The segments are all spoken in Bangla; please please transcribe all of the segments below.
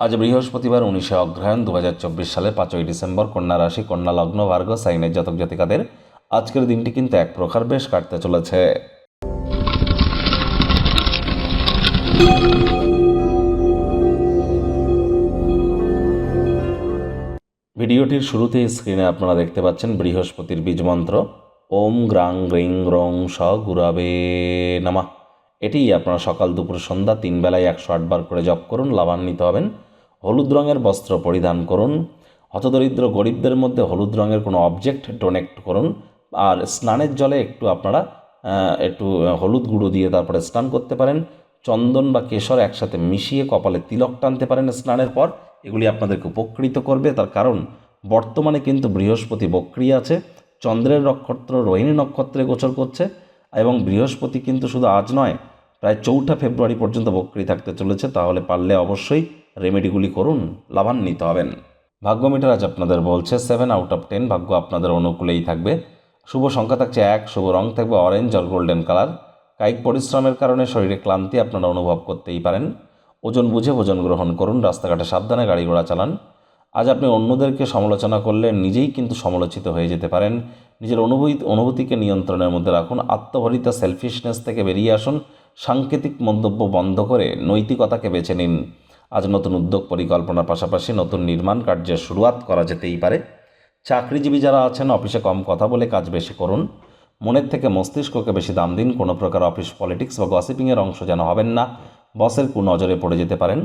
আজ বৃহস্পতিবার 19শে অগ্রহায়ণ 2024 সালে 5ই ডিসেম্বর, কন্যা রাশি, কন্যা লগ্ন, ভার্গ সাইনের জাতক জাতিকাদের আজকের দিনটি কিন্তু এক প্রকার বেশ কাটতে চলেছে। ভিডিওটির শুরুতে স্ক্রিনে আপনারা দেখতে পাচ্ছেন বৃহস্পতির বীজ মন্ত্র ওম গ্রাং গ্রিং রং স গুরাবে নমঃ। এটি আপনারা সকাল দুপুর সন্ধ্যা 3 বেলায় 108 বার করে জপ করুন, লাভান্বিত হবেন। হলুদ রঙের বস্ত্র পরিধান করুন। হতদরিদ্র গরিবদের মধ্যে হলুদ রঙের কোনো অবজেক্ট ডোনেট করুন। আর স্নানের জলে একটু হলুদ গুঁড়ো দিয়ে তারপরে স্নান করতে পারেন। চন্দন বা কেশর একসাথে মিশিয়ে কপালে তিলক টানতে পারেন স্নানের পর। এগুলি আপনাদেরকে উপকৃত করবে, তার কারণ বর্তমানে কিন্তু বৃহস্পতি বক্রী আছে, চন্দ্রের নক্ষত্র রোহিণী নক্ষত্রে গোচর করছে এবং বৃহস্পতি কিন্তু শুধু আজ নয়, প্রায় 4 ফেব্রুয়ারি পর্যন্ত বক্রী থাকতে চলেছে। তাহলে পারলে অবশ্যই রেমেডিগুলি করুন, লাভান্বিত হবেন। ভাগ্য মিটার আজ আপনাদের বলছে 7 আউট অফ 10, ভাগ্য আপনাদের অনুকূলেই থাকবে। শুভ সংখ্যা থাকছে 1, শুভ রং থাকবে অরেঞ্জ আর গোল্ডেন কালার। কায়িক পরিশ্রমের কারণে শরীরে ক্লান্তি আপনারা অনুভব করতেই পারেন। ওজন বুঝে ভোজন গ্রহণ করুন, রাস্তাঘাটে সাবধানে গাড়ি ঘোড়া চালান। আজ আপনি অন্যদেরকে সমালোচনা করলে নিজেই কিন্তু সমালোচিত হয়ে যেতে পারেন। নিজের অনুভূতিকে নিয়ন্ত্রণের মধ্যে রাখুন। আত্মহরিত সেলফিশনেস থেকে বেরিয়ে আসুন। সাংকেতিক মন্তব্য বন্ধ করে নৈতিকতাকে বেছে নিন। আজ নতুন উদ্যোগ পরিকল্পনার পাশাপাশি নতুন নির্মাণ কার্যের শুরুয়াত করা যেতেই পারে। চাকরিজীবী যারা আছেন, অফিসে কম কথা বলে কাজ বেশি করুন। মনের থেকে মস্তিষ্ককে বেশি দাম দিন। কোনো প্রকার অফিস পলিটিক্স বা গসিপিংয়ের অংশ যেন হবেন না। বসের কুনজরে পড়ে যেতে পারেন।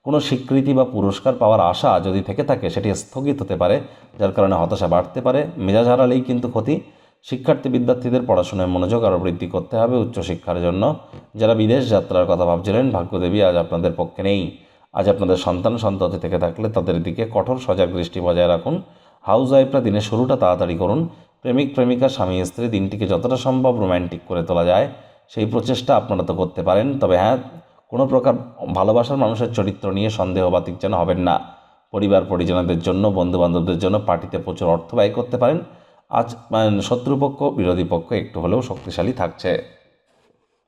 কোনো স্বীকৃতি বা পুরস্কার পাওয়ার আশা যদি থেকে থাকে সেটি স্থগিত হতে পারে, যার কারণে হতাশা বাড়তে পারে। মেজাজ হারালেই কিন্তু ক্ষতি। বিদ্যার্থীদের পড়াশোনায় মনোযোগ আরও বৃদ্ধি করতে হবে উচ্চশিক্ষার জন্য। যারা বিদেশ যাত্রার কথা ভাবছিলেন, ভাগ্যদেবী আজ আপনাদের পক্ষে নেই। আজ আপনাদের সন্ততি থেকে থাকলে তাদের দিকে কঠোর সজাগ দৃষ্টি বজায় রাখুন। হাউস ওয়াইফরা দিনের শুরুটা তাড়াতাড়ি করুন। প্রেমিক প্রেমিকা, স্বামী স্ত্রী দিনটিকে যতটা সম্ভব রোম্যান্টিক করে তোলা যায় সেই প্রচেষ্টা আপনারা তো করতে পারেন। তবে হ্যাঁ, কোনো প্রকার ভালোবাসার মানুষের চরিত্র নিয়ে সন্দেহবাতিক যেন হবেন না। পরিবার পরিজনদের জন্য, বন্ধুবান্ধবদের জন্য পার্টিতে প্রচুর অর্থ ব্যয় করতে পারেন। আজ শত্রুপক্ষ বিরোধী পক্ষ একটু হলেও শক্তিশালী থাকছে।